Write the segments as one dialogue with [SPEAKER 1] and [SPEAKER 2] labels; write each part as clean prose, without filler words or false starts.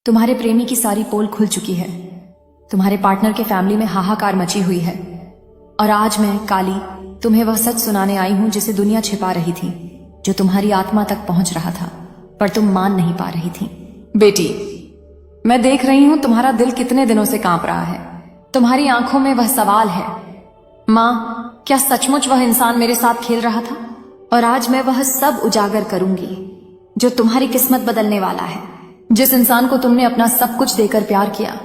[SPEAKER 1] तुम्हारे प्रेमी की सारी पोल खुल चुकी है। तुम्हारे पार्टनर के फैमिली में हाहाकार मची हुई है। और आज मैं काली तुम्हें वह सच सुनाने आई हूं जिसे दुनिया छिपा रही थी, जो तुम्हारी आत्मा तक पहुंच रहा था, पर तुम मान नहीं पा रही थी। बेटी, मैं देख रही हूं तुम्हारा दिल कितने दिनों से कांप रहा है। तुम्हारी आंखों में वह सवाल है, मां, क्या सचमुच वह इंसान मेरे साथ खेल रहा था? और आज मैं वह सब उजागर करूंगी जो तुम्हारी किस्मत बदलने वाला है। जिस इंसान को तुमने अपना सब कुछ देकर प्यार किया,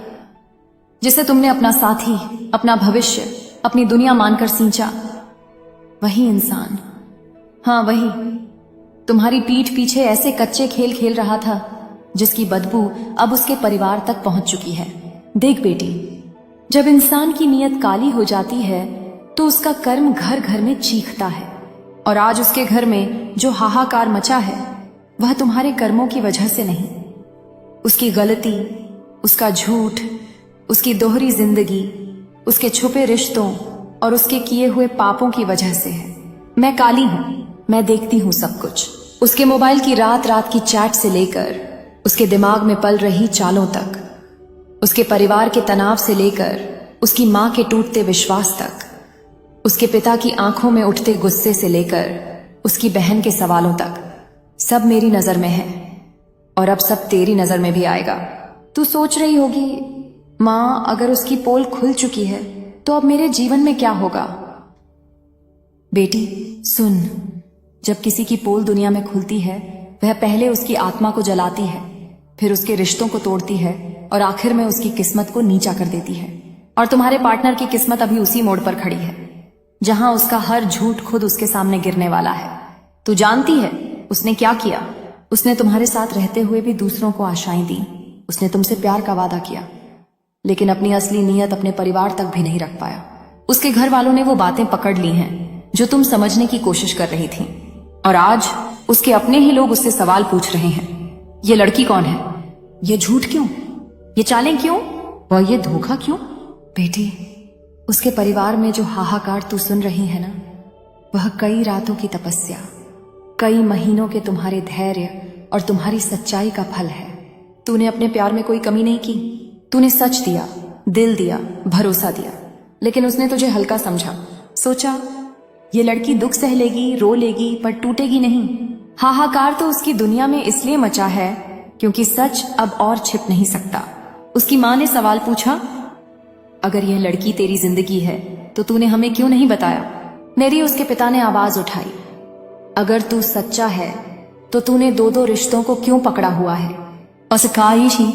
[SPEAKER 1] जिसे तुमने अपना साथी, अपना भविष्य, अपनी दुनिया मानकर सींचा, वही इंसान, हाँ वही, तुम्हारी पीठ पीछे ऐसे कच्चे खेल खेल रहा था जिसकी बदबू अब उसके परिवार तक पहुंच चुकी है। देख बेटी, जब इंसान की नीयत काली हो जाती है तो उसका कर्म घर घर में चीखता है। और आज उसके घर में जो हाहाकार मचा है वह तुम्हारे कर्मों की वजह से नहीं, उसकी गलती, उसका झूठ, उसकी दोहरी जिंदगी, उसके छुपे रिश्तों और उसके किए हुए पापों की वजह से है। मैं काली हूं, मैं देखती हूं सब कुछ। उसके मोबाइल की रात रात की चैट से लेकर उसके दिमाग में पल रही चालों तक, उसके परिवार के तनाव से लेकर उसकी मां के टूटते विश्वास तक, उसके पिता की आंखों में उठते गुस्से से लेकर उसकी बहन के सवालों तक, सब मेरी नजर में है और अब सब तेरी नजर में भी आएगा। तू सोच रही होगी, मां, अगर उसकी पोल खुल चुकी है तो अब मेरे जीवन में क्या होगा? बेटी सुन, जब किसी की पोल दुनिया में खुलती है, वह पहले उसकी आत्मा को जलाती है, फिर उसके रिश्तों को तोड़ती है और आखिर में उसकी किस्मत को नीचा कर देती है। और तुम्हारे पार्टनर की किस्मत अभी उसी मोड़ पर खड़ी है जहां उसका हर झूठ खुद उसके सामने गिरने वाला है। तू जानती है उसने क्या किया? उसने तुम्हारे साथ रहते हुए भी दूसरों को आशाएं दी। उसने तुमसे प्यार का वादा किया, लेकिन अपनी असली नीयत अपने परिवार तक भी नहीं रख पाया। उसके घर वालों ने वो बातें पकड़ ली हैं जो तुम समझने की कोशिश कर रही थी। और आज उसके अपने ही लोग उससे सवाल पूछ रहे हैं, ये लड़की कौन है? ये झूठ क्यों? ये चालें क्यों? और ये धोखा क्यों? बेटी, उसके परिवार में जो हाहाकार तू सुन रही है ना, वह कई रातों की तपस्या, कई महीनों के तुम्हारे धैर्य और तुम्हारी सच्चाई का फल है। तूने अपने प्यार में कोई कमी नहीं की। तूने सच दिया, दिल दिया, भरोसा दिया, लेकिन उसने तुझे हल्का समझा। सोचा ये लड़की दुख सह लेगी, रो लेगी, पर टूटेगी नहीं। हाहाकार तो उसकी दुनिया में इसलिए मचा है क्योंकि सच अब और छिप नहीं सकता। उसकी मां ने सवाल पूछा, अगर यह लड़की तेरी जिंदगी है तो तूने हमें क्यों नहीं बताया? मेरी उसके पिता ने आवाज उठाई, अगर तू सच्चा है तो तूने दो दो रिश्तों को क्यों पकड़ा हुआ है? और सिखाई थी